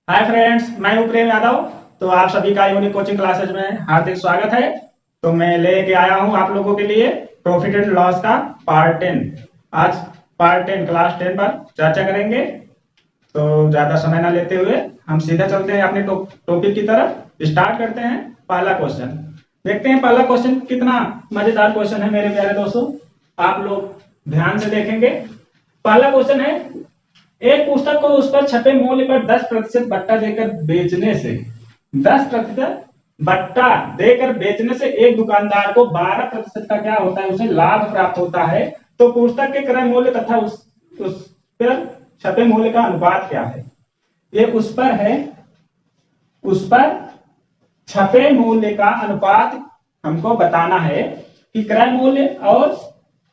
Hi friends, मैं हूं प्रेम यादव। तो आप सभी का यूनिक कोचिंग क्लासेज में हार्दिक स्वागत है। तो मैं लेके आया हूं आप लोगों के लिए प्रॉफिट एंड लॉस का पार्ट 10। आज पार्ट 10 क्लास 10 पर चर्चा करेंगे। तो ज्यादा समय ना लेते हुए हम सीधा चलते हैं अपने टॉपिक की तरफ। स्टार्ट करते हैं। पहला क्वेश्चन देखते हैं। पहला क्वेश्चन कितना मजेदार क्वेश्चन है मेरे प्यारे दोस्तों, आप लोग ध्यान से देखेंगे। पहला क्वेश्चन है, एक पुस्तक को उस पर छपे मूल्य पर 10% बट्टा देकर बेचने से 10% बट्टा देकर बेचने से एक दुकानदार को 12% का क्या होता है, उसे लाभ प्राप्त होता है। तो पुस्तक के क्रय मूल्य तथा उस पर छपे मूल्य का अनुपात क्या है? ये उस पर है, उस पर छपे मूल्य का अनुपात हमको बताना है कि क्रय मूल्य और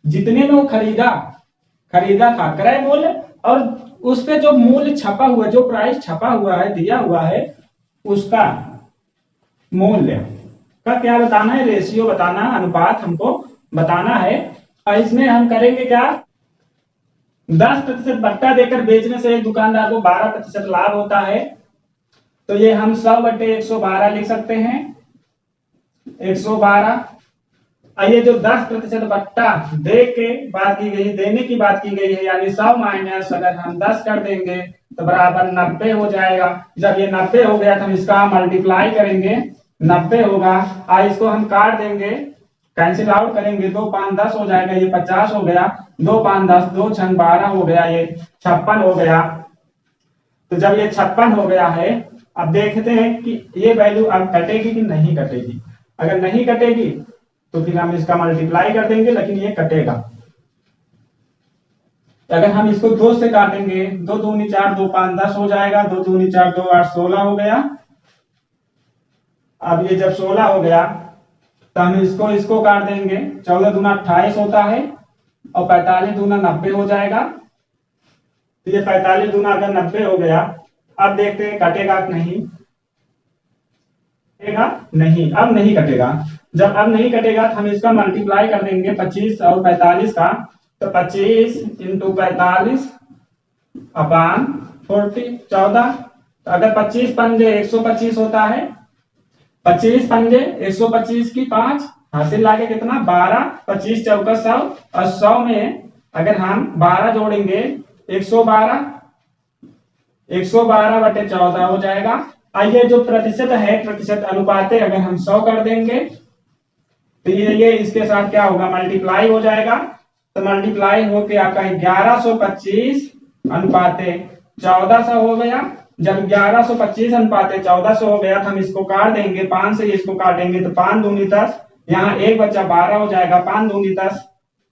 जितने में वो खरीदा था क्रय मूल्य, और उस पे जो मूल्य छपा हुआ, जो प्राइस छपा हुआ है, दिया हुआ है, उसका मूल्य का क्या बताना है, रेशियो बताना, अनुपात हमको बताना है। और इसमें हम करेंगे क्या, 10% बट्टा देकर बेचने से एक दुकानदार को 12% लाभ होता है। तो ये हम 100/112 लिख सकते हैं, 112। ये जो 10% बट्टा दे के बात की गई, देने की बात की गई है, यानी 100 माइनस अगर हम 10 कर देंगे तो बराबर 90 हो जाएगा। जब ये 90 हो गया तो हम इसका मल्टीप्लाई करेंगे, 90 होगा। इसको हम काट देंगे, कैंसिल आउट करेंगे, 2 5 10 हो जाएगा, ये 50 हो गया, 2 5 10, 2 6 12 हो गया, ये 56 हो गया। तो जब ये 56 हो गया है, अब देखते हैं कि ये वैल्यू अब कटेगी कि नहीं कटेगी। अगर नहीं कटेगी तो फिर हम इसका मल्टीप्लाई कर देंगे, लेकिन ये कटेगा। अगर हम इसको 2 से काटेंगे, 2 दूनी 4, 2 5 10 हो जाएगा, 2 दूनी 4, 2 8 16 हो गया। अब ये जब 16 हो गया तो हम इसको काट देंगे, 14 दूना 28 होता है, और 45 दूना 90 हो जाएगा। तो ये 45 दूना अगर 90 हो गया, अब देखते हैं कटेगा कि नहीं। कटेगा नहीं, अब नहीं कटेगा। जब अब नहीं कटेगा तो हम इसका मल्टीप्लाई कर देंगे 25 और 45 का। तो 25 इंटू 45 अपान 40 14। तो अगर 25 पंजे 125 होता है, 25 पंजे 125 की 5 हासिल लाके कितना 12, 25 चौका 100, और 100 में अगर हम 12 जोड़ेंगे 112, 112/14 हो जाएगा। ये जो प्रतिशत है, प्रतिशत अनुपाते अगर हम 100 कर देंगे तो ये इसके साथ क्या होगा, मल्टीप्लाई हो जाएगा। तो मल्टीप्लाई होके आपका 1125 अनुपाते 1400 हो गया। जब 1125 अनुपाते 1400 हो गया तो हम इसको काट देंगे, 5 से इसको काटेंगे तो 5 दूनी 10, यहाँ 1 बच्चा 12 हो जाएगा, 5 दूनी 10,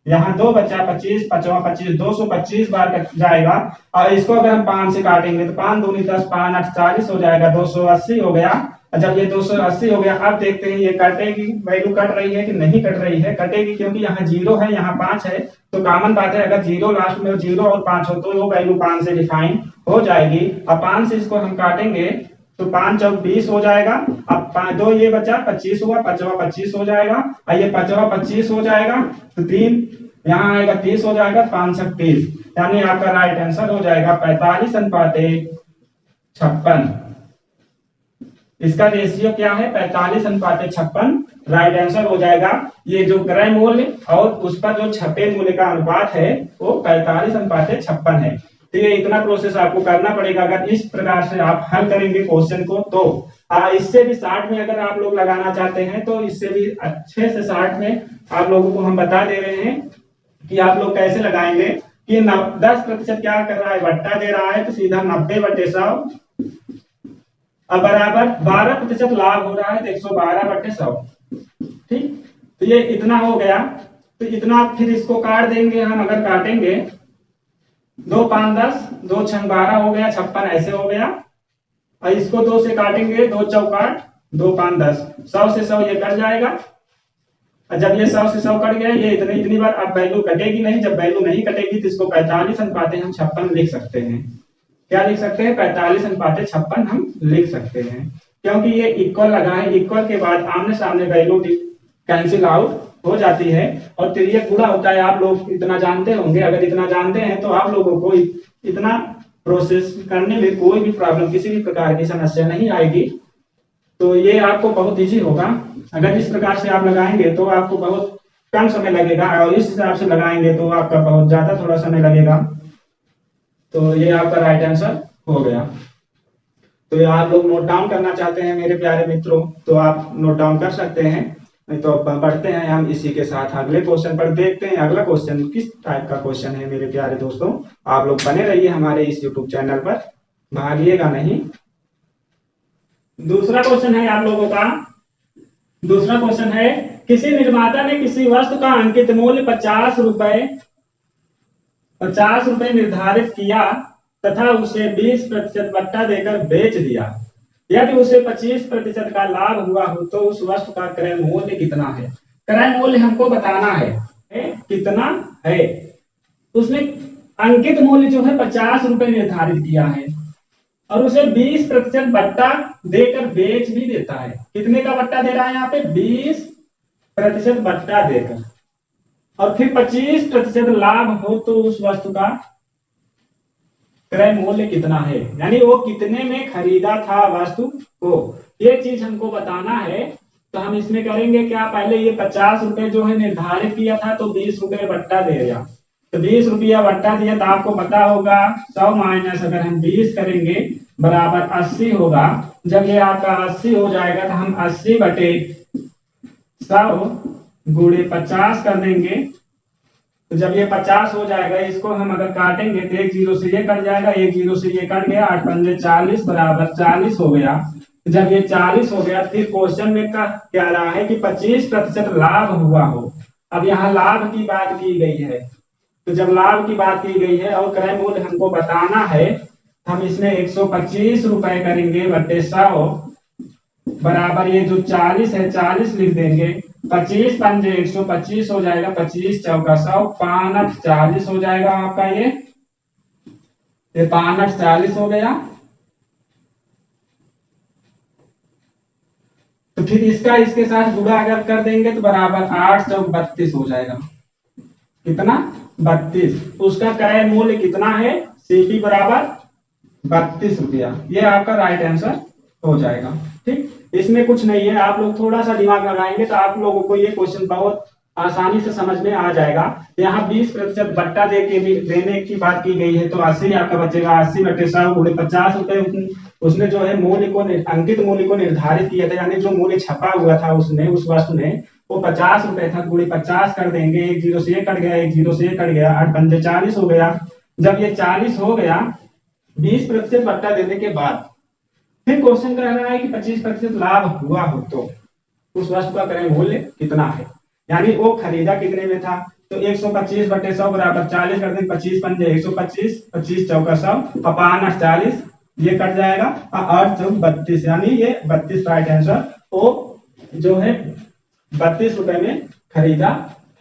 यहाँ 2 बच्चा 25, 5वां 25, 225 बार जाएगा। और इसको अगर हम 5 से काटेंगे तो 5 दूनी 10, 5 8 40 हो जाएगा, 280 हो गया। जब ये 280 हो गया, अब देखते हैं ये कटेगी, वैल्यू कट रही है कि नहीं कट रही है। कटेगी, क्योंकि यहाँ 0 है, यहाँ 5 है, तो कॉमन बात है, अगर 0 लास्ट में 0 और 5 हो तो वो वैल्यू 5 से डिफाइन हो जाएगी। अब 5 से इसको हम काटेंगे तो 5 चौक 20 हो जाएगा। अब 2 ये बचा 25 हुआ, 5वां 25 हो जाएगा, और ये 5वां 25 हो जाएगा, तो 3 यहाँ आएगा 30 हो जाएगा, 5 30, यानी आपका राइट आंसर हो जाएगा 45/56। इसका रेशियो क्या है, 45/56 राइट आंसर हो जाएगा। ये जो क्रय मूल्य और उस पर जो छपे मूल्य का अनुपात है वो 45/56 है। तो ये इतना प्रोसेस आपको करना पड़ेगा। अगर इस प्रकार से आप हल करेंगे क्वेश्चन को तो इससे भी शार्ट में अगर आप लोग लगाना चाहते हैं तो इससे भी अच्छे से शार्ट में आप लोगों को हम बता दे रहे हैं कि आप लोग कैसे लगाएंगे। कि 10% क्या कर रहा है, बट्टा दे रहा है, तो सीधा 90/100 अब बराबर 12% लाभ हो रहा है, तो 112/100। ठीक, तो ये इतना हो गया। तो इतना फिर इसको काट देंगे हम, अगर काटेंगे 2 5 10, 2 6 12 हो गया, 56 ऐसे हो गया। और इसको 2 से काटेंगे, 2 चौकाट 2 5 10, 100 से 100 ये कट जाएगा। और जब ये 100 से 100 कट गया, ये इतनी बार अब वैल्यू कटेगी नहीं। जब वैल्यू नहीं कटेगी तो इसको 45/56 लिख सकते हैं। क्या लिख सकते हैं, 45/56 हम लिख सकते हैं, क्योंकि ये इक्वल लगा है। इक्वल के बाद आमने सामने वैल्यू कैंसिल आउट हो जाती है, और तिर्यक गुणा होता है। आप लोग इतना जानते होंगे, अगर इतना जानते हैं तो आप लोगों को इतना प्रोसेस करने में कोई भी प्रॉब्लम, किसी भी प्रकार की समस्या नहीं आएगी। तो ये आपको बहुत इजी होगा। अगर इस प्रकार से आप लगाएंगे तो आपको बहुत कम समय लगेगा, और इस हिसाब से लगाएंगे तो आपका बहुत ज्यादा थोड़ा समय लगेगा। तो ये आपका राइट आंसर हो गया। तो ये आप लोग नोट डाउन करना चाहते हैं मेरे प्यारे मित्रों, तो आप नोट डाउन कर सकते हैं। नहीं तो अब बढ़ते हैं हम इसी के साथ अगले क्वेश्चन पर। देखते हैं अगला क्वेश्चन किस टाइप का क्वेश्चन है मेरे प्यारे दोस्तों। आप लोग बने रहिए हमारे इस यूट्यूब चैनल पर, भागिएगा नहीं। दूसरा क्वेश्चन है आप लोगों का। दूसरा क्वेश्चन है, किसी निर्माता ने किसी वस्तु का अंकित मूल्य 50 रुपए निर्धारित किया तथा उसे 20% बट्टा देकर बेच दिया। यदि उसे 25% का लाभ हुआ हो तो उस वस्तु का क्रय मूल्य कितना है? क्रय मूल्य हमको बताना है कितना है। उसने अंकित मूल्य जो है 50 रुपए निर्धारित किया है और उसे 20% बट्टा देकर बेच भी देता है। कितने का बट्टा दे रहा है यहाँ पे? 20% बट्टा देकर, और फिर 25% लाभ हो तो उस वस्तु का क्रय मूल्य कितना है, यानी वो कितने में खरीदा था वस्तु को, ये चीज हमको बताना है। तो हम इसमें करेंगे क्या, पहले ये 50 रुपए जो है निर्धारित किया था तो 20 रुपए बट्टा दे दिया। तो 20 रुपया बट्टा दिया तो आपको पता होगा 100 माइनस अगर हम 20 करेंगे बराबर 80 होगा। जब ये आपका 80 हो जाएगा तो हम 80 बटे 100 गुणे 50 कर देंगे। तो जब ये 50 हो जाएगा, इसको हम अगर काटेंगे तो एक जीरो से ये कट जाएगा, एक जीरो से ये कट गया, 8 पंजे 40 बराबर 40 हो गया। जब ये 40 हो गया, फिर क्वेश्चन में क्या रहा है कि 25% लाभ हुआ हो। अब यहाँ लाभ की बात की गई है, तो जब लाभ की बात की गई है और क्रय मूल्य हमको बताना है, हम इसमें 125 रुपए करेंगे बटे 100 बराबर ये जो 40 है 40 लिख देंगे। 25 पंजे 125 हो जाएगा, 25 चौका 100, 5 40 हो जाएगा आपका ये 5 40 हो गया। तो फिर इसका इसके साथ गुणा अगर कर देंगे तो बराबर 8 चौक 32 हो जाएगा। कितना? 32। उसका क्रय मूल्य कितना है? सीपी बराबर 32 रुपया। ये आपका राइट आंसर हो जाएगा। ठीक, इसमें कुछ नहीं है, आप लोग थोड़ा सा दिमाग लगाएंगे तो आप लोगों को ये क्वेश्चन बहुत आसानी से समझ में आ जाएगा। यहाँ 20% बट्टा देने की बात की गई है, तो 80 आपका बचेगा। 80 बटे 100 गुणे 50 रुपए उसने जो है मूल्य को अंकित मूल्य को निर्धारित किया था, यानी जो मूल्य छपा हुआ था उसने उस वस्तु ने वो 50 रुपए था। गुणे 50 कर देंगे, एक जीरो से ये कट गया, एक जीरो से ये कट गया, 8 पंजे 40 हो गया। जब ये 40 हो गया 20% बट्टा देने के बाद, फिर क्वेश्चन कह रहा है कि 25% लाभ हुआ हो तो उस वस्तु का क्रय मूल्य कितना है, यानी वो खरीदा कितने में था। तो 125 बटे 100 बराबर 40 कर देंगे। 25 पंजे 125, 25 चौका 100, 5 40 ये कट जाएगा, 8 चौक 32, यानी ये 32 राइट आंसर। वो जो है 32 रुपए में खरीदा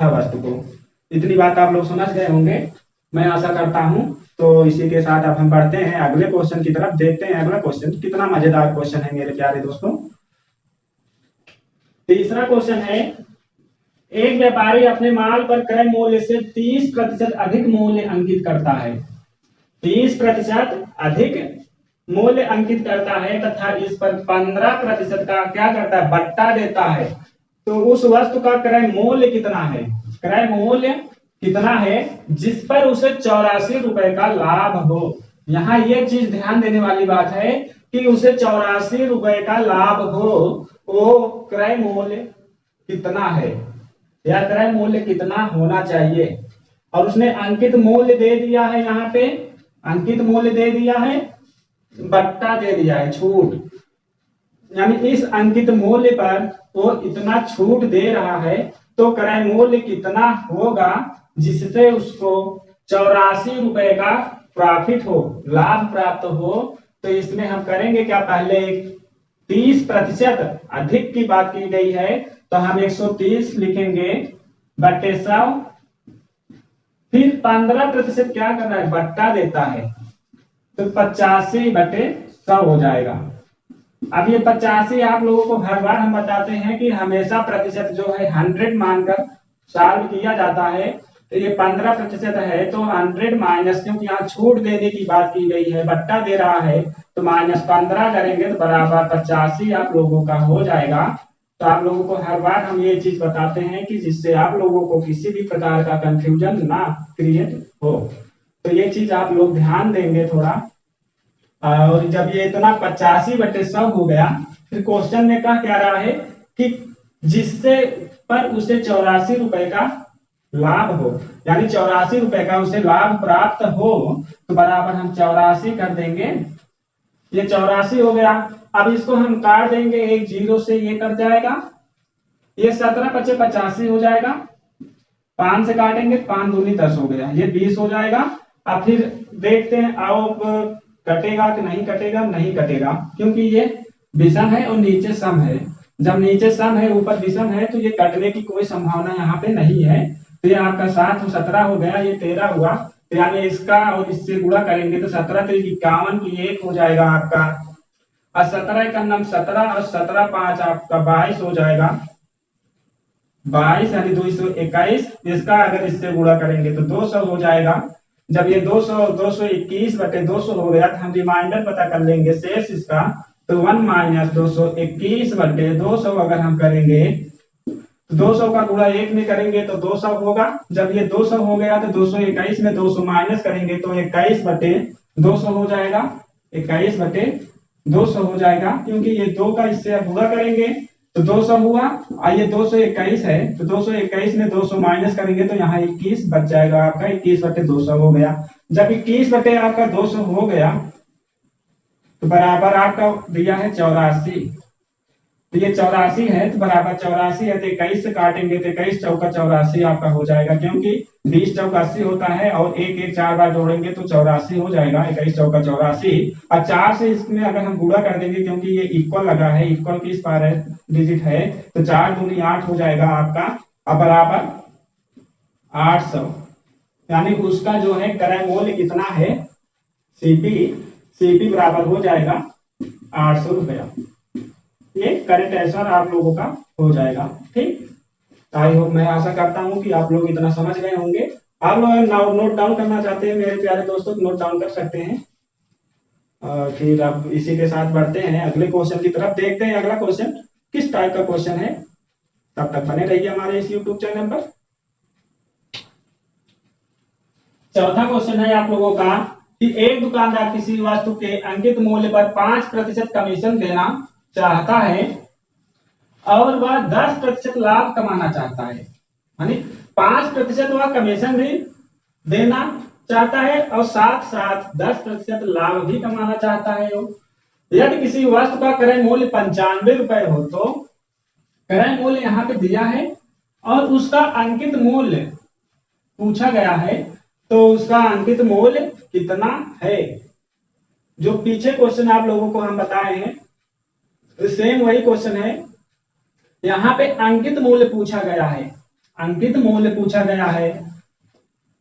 था वस्तु को। इतनी बात आप लोग समझ गए होंगे, मैं आशा करता हूं। तो इसी के साथ अब हम बढ़ते हैं अगले क्वेश्चन की तरफ। देखते हैं अगला क्वेश्चन कितना मजेदार क्वेश्चन है मेरे प्यारे दोस्तों। तीसरा क्वेश्चन है, एक व्यापारी अपने माल पर क्रय मूल्य से 30% अधिक मूल्य अंकित करता है। 30% अधिक मूल्य अंकित करता है तथा इस पर 15% का क्या करता है? बट्टा देता है। तो उस वस्तु का क्रय मूल्य कितना है? क्रय मूल्य कितना है जिस पर उसे 84 रुपए का लाभ हो। यहाँ ये चीज ध्यान देने वाली बात है कि उसे 84 रुपए का लाभ हो, वो क्रय मूल्य कितना है या क्रय मूल्य कितना होना चाहिए। और उसने अंकित मूल्य दे दिया है, यहाँ पे अंकित मूल्य दे दिया है, बट्टा दे दिया है, छूट, यानी इस अंकित मूल्य पर वो इतना छूट दे रहा है, तो क्रय मूल्य कितना होगा जिससे उसको 84 रुपए का प्रॉफिट हो, लाभ प्राप्त हो। तो इसमें हम करेंगे क्या, पहले 30% अधिक की बात की गई है तो हम 130 लिखेंगे बटे 100, फिर 15% क्या करना है? बट्टा देता है, तो 85 बटे 100 हो जाएगा। अब ये 85 आप लोगों को हर बार हम बताते हैं कि हमेशा प्रतिशत जो है 100 मानकर सॉल्व किया जाता है, तो ये 15% है, तो 100 माइनस, क्योंकि यहाँ छूट देने की बात की गई है, बट्टा दे रहा है, तो -15 करेंगे तो बराबर 85 आप लोगों का हो जाएगा। तो आप लोगों को हर बार हम ये चीज बताते हैं कि जिससे आप लोगों को किसी भी प्रकार का कंफ्यूजन ना क्रिएट हो। तो ये चीज आप लोग ध्यान देंगे थोड़ा। और जब ये इतना 85/100 हो गया, फिर क्वेश्चन में क्या रहा है कि जिससे पर उसे 84 रुपए का लाभ हो, यानी 84 रुपए का उसे लाभ प्राप्त हो, तो बराबर हम 84 कर देंगे। ये 84 हो गया। अब इसको हम काट देंगे, एक जीरो से ये कट जाएगा, ये 17×5 = 85 हो जाएगा। 5 से काटेंगे, 5 दूनी 10 हो गया, ये 20 हो जाएगा। अब फिर देखते हैं आओ कटेगा कि नहीं कटेगा। नहीं कटेगा, क्योंकि ये विषम है और नीचे सम है। जब नीचे सम है ऊपर विषम है, तो ये कटने की कोई संभावना यहाँ पे नहीं है। तो ये आपका 7 और 17 हो गया, ये 13 हुआ। तो यानी इसका और इससे गुणा करेंगे तो 17 तो 51 की 1 हो जाएगा आपका, और 17 का नाम 17 और 17 5 आपका 22 हो जाएगा। 22 यानी 221। इसका अगर इससे गुणा करेंगे तो 200 हो जाएगा। जब ये 221/200 हो गया, तो हम रिमाइंडर पता कर लेंगे शेष इसका। तो 1 - 221/200 अगर हम करेंगे, तो 200 का गुणा 1 में करेंगे तो 200 होगा। जब ये 200 हो गया, तो 221 में 200 माइनस करेंगे तो 21/200 हो जाएगा। 21/200 हो जाएगा, क्योंकि ये 2 का इससे गुणा करेंगे तो 200 हुआ, और ये 221 है, तो 221 में 200 माइनस करेंगे तो यहाँ 21 बच जाएगा आपका। 21/200 हो गया। जब 21/200 हो गया, तो बराबर आपका दिया है 84। तो ये 84 है, तो बराबर 84 है, तो 21 से काटेंगे तो 21 चौका 84 आपका हो जाएगा, क्योंकि 20 चौका 80 होता है, और 1 4 बार जोड़ेंगे तो 84 हो जाएगा। 21 चौका 84, और 4 से इसमें अगर हम गुणा कर देंगे, क्योंकि ये इक्वल लगा है, इक्वल किस बार है डिजिट है, तो 4 दूनी 8 हो जाएगा आपका, और बराबर 800। यानी उसका जो है क्रय मूल्य कितना है, सीपी बराबर हो जाएगा 800 रुपया। ये करेक्ट आंसर आप लोगों का हो जाएगा। ठीक, आई होप, मैं आशा करता हूं कि आप लोग इतना समझ गए होंगे। आप लोग नोट डाउन करना चाहते हैं मेरे प्यारे दोस्तों, नोट डाउन कर सकते हैं। फिर अब इसी के साथ बढ़ते हैं अगले क्वेश्चन की तरफ। देखते हैं अगला क्वेश्चन किस टाइप का क्वेश्चन है। तब तक बने रहिए हमारे इस यूट्यूब चैनल पर। चौथा क्वेश्चन है आप लोगों का कि एक दुकानदार किसी वस्तु के अंकित मूल्य पर 5% कमीशन देना चाहता है, और वह 10% लाभ कमाना चाहता है। यानी 5% वह कमीशन भी देना चाहता है, और साथ साथ 10% लाभ भी कमाना चाहता है। यदि किसी वस्तु का क्रय मूल्य 95 रुपए हो, तो क्रय मूल्य यहाँ पे दिया है, और उसका अंकित मूल्य पूछा गया है, तो उसका अंकित मूल्य कितना है। जो पीछे क्वेश्चन आप लोगों को हम बताए हैं, सेम वही क्वेश्चन है। यहाँ पे अंकित मूल्य पूछा गया है, अंकित मूल्य पूछा गया है।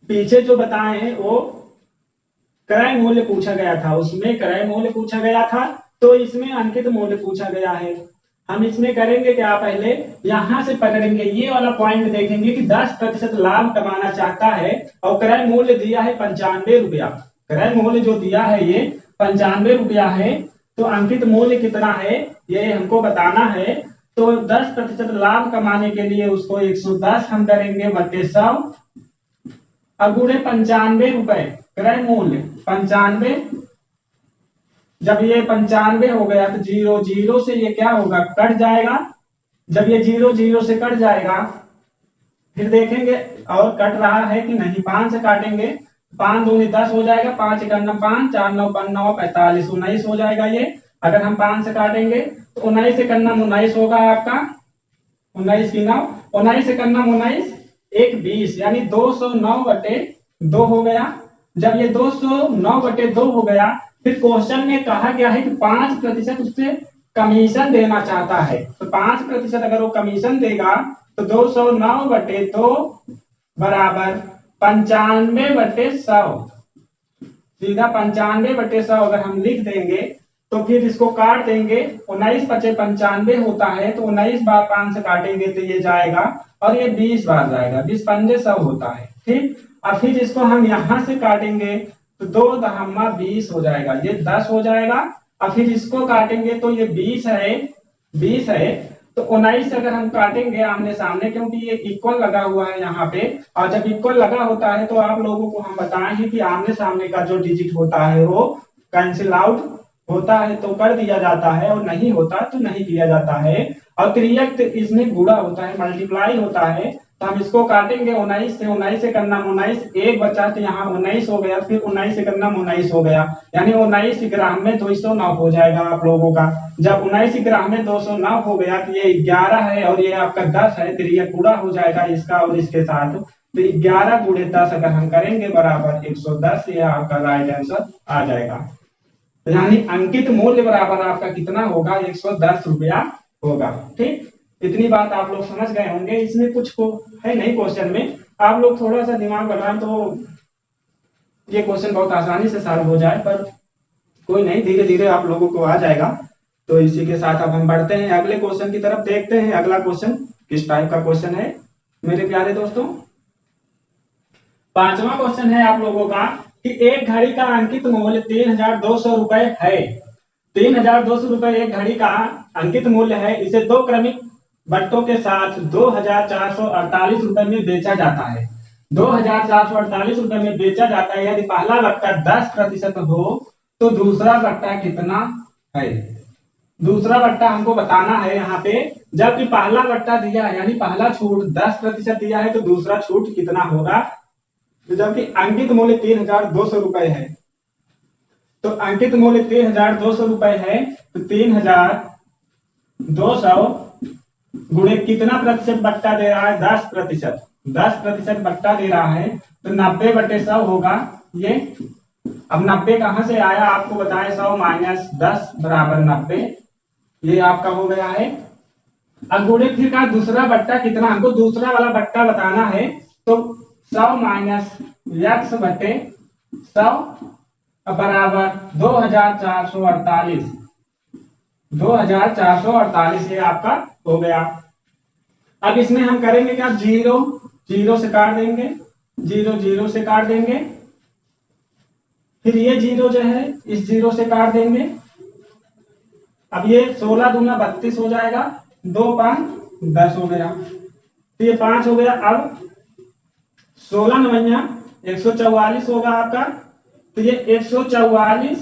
पीछे जो बताए हैं वो क्रय मूल्य पूछा गया था, उसमें क्रय मूल्य पूछा गया था, तो इसमें अंकित मूल्य पूछा गया है। हम इसमें करेंगे क्या, पहले यहां से पकड़ेंगे, ये वाला पॉइंट देखेंगे कि 10% लाभ कमाना चाहता है, और क्रय मूल्य दिया है 95 रुपया। क्रय मूल्य जो दिया है ये 95 रुपया है, तो अंकित मूल्य कितना है ये हमको बताना है। तो 10% लाभ कमाने के लिए उसको 110 हम करेंगे बटे 100, और गुणे 95 रुपए क्रय मूल्य 95। जब ये 95 हो गया, तो 0 से ये क्या होगा, कट जाएगा। जब ये 0 से कट जाएगा, फिर देखेंगे और कट रहा है कि नहीं। 5 से काटेंगे, 5 दूनी 10 हो जाएगा, 5 × 9 5, 4 9 9 45, 19 हो जाएगा ये। अगर हम 5 से काटेंगे तो 19 से करना 19 होगा आपका, 19 की 9, 19 से करना 19, 1 20, यानी 209/2 हो गया। जब ये 209/2 हो गया, फिर क्वेश्चन में कहा गया है कि 5% उससे कमीशन देना चाहता है। तो 5% अगर वो कमीशन देगा, तो 209/2 बराबर 95/100। सीधा 95/100 अगर हम लिख देंगे, तो फिर इसको काट देंगे। 19 × 5 = 95 होता है, तो 19 बार 5 से काटेंगे तो ये जाएगा, और ये 20 बार जाएगा, 20 × 5 = 100 होता है। ठीक। अब फिर इसको हम यहां से काटेंगे तो 2 × 20 हो जाएगा, ये 10 हो जाएगा। अब फिर इसको काटेंगे तो ये 20 है। तो 19 अगर हम काटेंगे आमने सामने, क्योंकि ये इक्वल लगा हुआ है यहाँ पे, और जब इक्वल लगा होता है तो आप लोगों को हम बताएं हैं कि आमने सामने का जो डिजिट होता है वो कैंसिल आउट होता है तो कर दिया जाता है, और नहीं होता तो नहीं किया जाता है। और तिर्यक इसमें गुणा होता है, मल्टीप्लाई होता है। तो हम इसको काटेंगे 19 से करना 19, एक बचा तो यहाँ 19 हो गया, फिर 19 से करना 19 हो गया, यानी 19 ग्राम में 209 हो जाएगा आप लोगों का। जब 19 ग्राम में 209 हो गया तो ये 11 है और ये आपका 10 है, तो ये पूरा हो जाएगा इसका और इसके साथ। तो 11 × 10 अगर हम करेंगे बराबर 110, ये आपका राइट आंसर आ जाएगा। तो यानी अंकित मूल्य बराबर आपका कितना होगा, 110 रुपया होगा। ठीक, इतनी बात आप लोग समझ गए होंगे। इसमें कुछ को है नहीं क्वेश्चन में, आप लोग थोड़ा सा दिमाग लगाएं तो ये क्वेश्चन बहुत आसानी से सॉल्व हो जाए, पर कोई नहीं, धीरे धीरे आप लोगों को आ जाएगा। तो इसी के साथ अब हम बढ़ते हैं अगले क्वेश्चन की तरफ, देखते हैं अगला क्वेश्चन किस टाइप का क्वेश्चन है मेरे प्यारे दोस्तों। पांचवा क्वेश्चन है आप लोगों का कि एक घड़ी का अंकित मूल्य 3200 रुपए है। 3200 रुपए एक घड़ी का अंकित मूल्य है। इसे दो क्रमिक बट्टों के साथ 2448 रुपए में बेचा जाता है। 2448 रुपए में बेचा जाता है। यदि पहला बट्टा 10% हो तो दूसरा बट्टा कितना है। दूसरा बट्टा हमको बताना है यहाँ पे। जबकि पहला बट्टा दिया है यानी पहला छूट 10% दिया है, तो दूसरा छूट कितना होगा। तो जबकि अंकित मूल्य 3200 रुपए है, तो अंकित मूल्य 3200 रुपए है, तो 3200 गुणे कितना प्रतिशत बट्टा दे रहा है, 10%। 10% बट्टा दे रहा है तो 90/100 होगा ये। अब 90 कहां से आया आपको बताएं, 100 - 10 = 90, ये आपका हो गया है। अब गुणे फिर का दूसरा बट्टा कितना, हमको दूसरा वाला बट्टा बताना है, तो 100 - x/100 बराबर 2448। 2448 ये आपका हो गया। अब इसमें हम करेंगे क्या, 0 0 से काट देंगे, 0 0 से काट देंगे, फिर ये 0 जो है इस 0 से काट देंगे। अब ये 16 दूना 32 हो जाएगा, 2 5 10 हो गया, तो ये 5 हो गया। अब 16 9 144 होगा आपका, तो ये 144/5।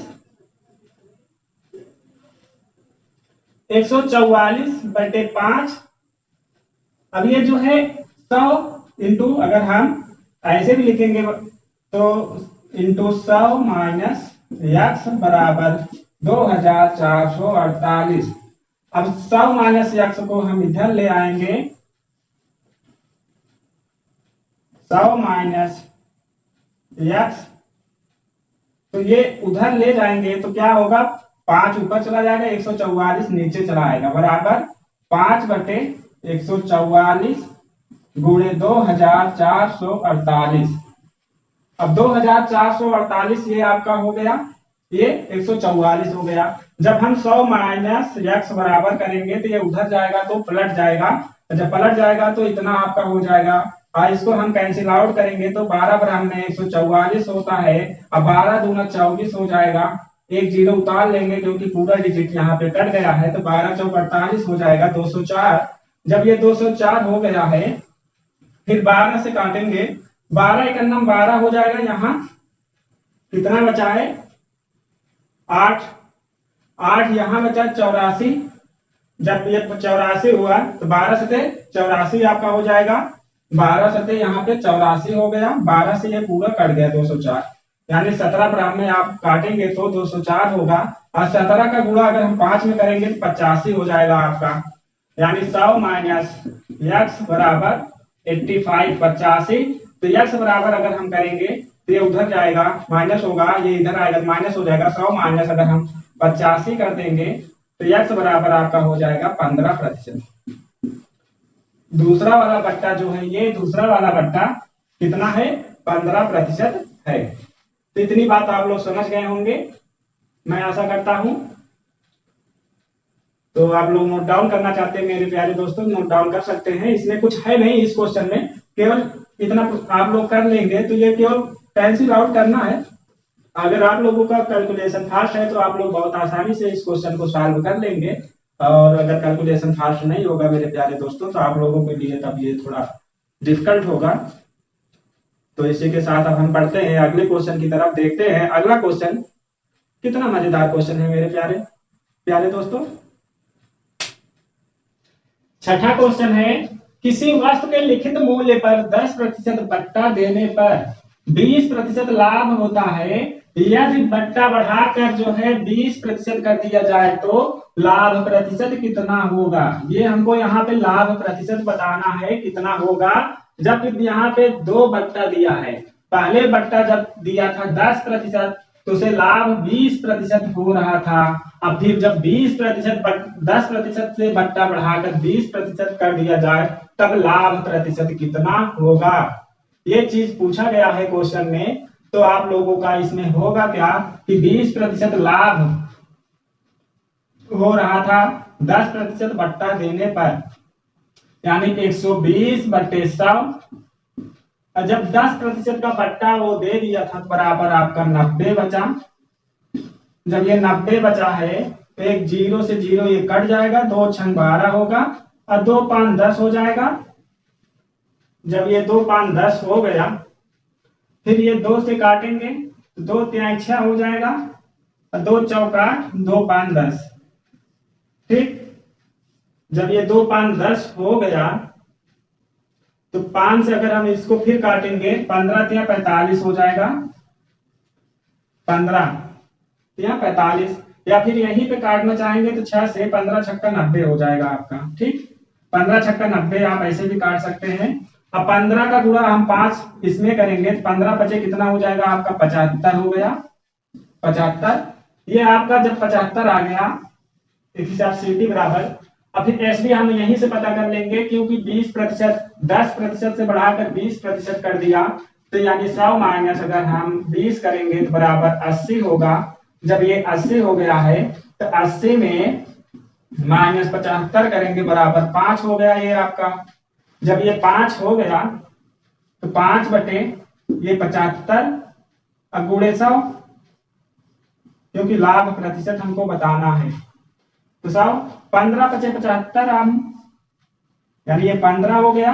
अब ये जो है 100 इंटू, अगर हम ऐसे भी लिखेंगे तो इंटू 100 - x बराबर 2448। अब 100 - x को हम इधर ले आएंगे, 100 - x, तो ये उधर ले जाएंगे तो क्या होगा, 5 ऊपर चला जाएगा, 144 नीचे चला आएगा, बराबर 5/144 गुणे 2448। अब 2448 ये आपका हो गया, ये 144 हो गया। जब हम 100 - x बराबर करेंगे तो ये उधर जाएगा तो पलट जाएगा, जब पलट जाएगा तो इतना आपका हो जाएगा। इसको हम कैंसिल आउट करेंगे तो 12 बराबर में 144 होता है। अब 12 दूना 24 हो जाएगा, एक 0 उतार लेंगे क्योंकि पूरा डिजिट यहाँ पे कट गया है, तो 12 चौक 48 हो जाएगा, 204। जब ये 204 हो गया है, फिर 12 से काटेंगे, 12 × 12 हो जाएगा। यहाँ कितना बचा है, 8 यहाँ बचा 84। जब ये 84 हुआ तो 12 से 84 आपका हो जाएगा, 12 से यहाँ पे 84 हो गया, 12 से ये पूरा कट गया 204, यानी 17 बराबर में आप काटेंगे तो 204 होगा। और 17 का गुणा अगर हम 5 में करेंगे तो 85 हो जाएगा आपका, यानी 100 - x बराबर 85 85। तो x बराबर अगर हम करेंगे तो ये उधर जाएगा, माइनस होगा, ये इधर आएगा, माइनस हो जाएगा। 100 - अगर हम 85 कर देंगे तो x बराबर आपका हो जाएगा 15%। दूसरा वाला बट्टा जो है, ये दूसरा वाला बट्टा कितना है, 15% है। तो इतनी बात आप लोग समझ गए होंगे, मैं आशा करता हूं। तो आप लोग नोट डाउन करना चाहते हैं मेरे प्यारे दोस्तों, नोट डाउन कर सकते हैं। इसमें कुछ है नहीं इस क्वेश्चन में, केवल इतना आप लोग कर लेंगे तो ये केवल कैंसिल आउट करना है। अगर आप लोगों का कैलकुलेशन फास्ट है तो आप लोग बहुत आसानी से इस क्वेश्चन को सॉल्व कर लेंगे, और अगर कैलकुलेशन फास्ट नहीं होगा मेरे प्यारे दोस्तों तो आप लोगों के लिए तब ये थोड़ा डिफिकल्ट होगा। तो इसी के साथ अब हम पढ़ते हैं अगले क्वेश्चन की तरफ। देखते हैं अगला क्वेश्चन कितना मजेदार क्वेश्चन है मेरे प्यारे प्यारे दोस्तों। छठा क्वेश्चन है, किसी वस्तु के लिखित मूल्य पर 10% बट्टा देने पर 20% लाभ होता है। यदि बट्टा बढ़ाकर जो है 20% कर दिया जाए तो लाभ प्रतिशत कितना होगा। ये हमको यहाँ पे लाभ प्रतिशत बताना है कितना होगा। जब यहाँ पे 2 बट्टा दिया है, पहले बट्टा जब दिया था 10% तो उसे लाभ 20% हो रहा था। अब फिर जब 20% 10% से बट्टा बढ़ाकर 20% कर दिया जाए तब लाभ प्रतिशत कितना होगा। ये चीज पूछा गया है क्वेश्चन में। तो आप लोगों का इसमें होगा क्या कि 20% लाभ हो रहा था 10% बट्टा देने पर, यानी कि 120/100। और जब 10% का बट्टा वो दे दिया था बराबर आपका 90 बचा। जब ये 90 बचा है तो एक 0 से 0 ये कट जाएगा, 2 छंग 12 होगा और 2 5 10 हो जाएगा। जब ये 2 5 10 हो गया फिर ये 2 से काटेंगे तो 2 3 6 हो जाएगा और 2 चौका 2 5 10। ठीक, जब ये 2 5 10 हो गया तो 5 से अगर हम इसको फिर काटेंगे 15 3 45 हो जाएगा, 15 3 45। या फिर यहीं पे काटना चाहेंगे तो 6 से 15 छक्का 90 हो जाएगा आपका। ठीक, 15 छक्का 90 आप ऐसे भी काट सकते हैं। अब 15 का गुणा हम 5 इसमें करेंगे तो 15 बचे कितना हो जाएगा आपका 75 हो गया, 75। ये आपका जब 75 आ गया इस हिसाब से सी बराबर। अब फिर एस डी हम यहीं से पता कर लेंगे क्योंकि 20% 10% से बढ़ाकर 20% कर दिया तो यानी 100 माइनस अगर हम 20 करेंगे तो बराबर 80 होगा। जब ये 80 हो गया है तो 80 में माइनस 75 करेंगे बराबर 5 हो गया ये आपका। जब ये 5 हो गया तो 5 बटे ये 75 और गुणे 100, क्योंकि लाभ प्रतिशत हमको बताना है तो 100 15 बचे 75 हम, यानी ये 15 हो गया।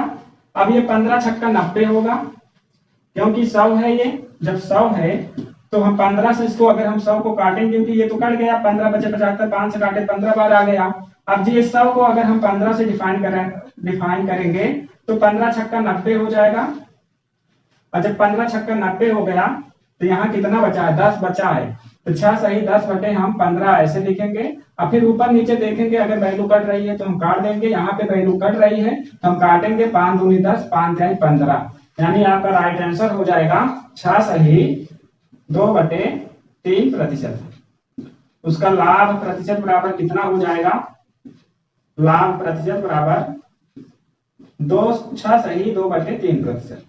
अब ये 15 छक्का 90 होगा क्योंकि 100 है ये। जब 100 है तो हम 15 से इसको अगर हम 100 को काटेंगे क्योंकि ये तो कट गया, 15 बचे 75, 5 से काटे 15 बार आ गया। अब जी 100 को अगर हम 15 से डिफाइन करेंगे तो 15 छक्का 90 हो जाएगा। और जब 15 छक्का 90 हो गया तो यहाँ कितना बचा है 10 बचा है तो 6 सही 10 बटे हम 15 ऐसे लिखेंगे। और फिर ऊपर नीचे देखेंगे अगर वैल्यू कट रही है तो हम काट देंगे, यहाँ पे वैल्यू कट रही है तो हम काटेंगे 5 दूनी 10 5 3 15, यानी आपका राइट आंसर हो जाएगा 6 सही 2/3%। उसका लाभ प्रतिशत बराबर कितना हो जाएगा, लाभ प्रतिशत बराबर 6 सही 2/3%।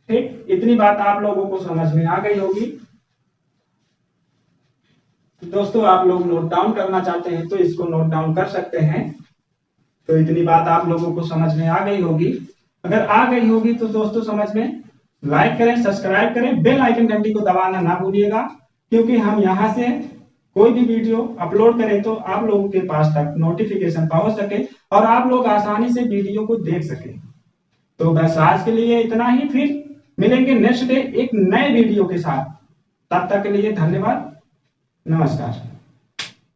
ठीक, इतनी बात आप लोगों को समझ में आ गई होगी। दोस्तों आप लोग नोट डाउन करना चाहते हैं तो इसको नोट डाउन कर सकते हैं। तो इतनी बात आप लोगों को समझ में आ गई होगी। अगर आ गई होगी तो दोस्तों समझ में लाइक करें, सब्सक्राइब करें, बेल आइकन घंटी को दबाना ना भूलिएगा, क्योंकि हम यहाँ से कोई भी वीडियो अपलोड करें तो आप लोगों के पास तक नोटिफिकेशन पहुंच सके और आप लोग आसानी से वीडियो को देख सके। तो बस आज के लिए इतना ही, फिर मिलेंगे नेक्स्ट डे एक नए वीडियो के साथ। तब तक के लिए धन्यवाद, नमस्कार।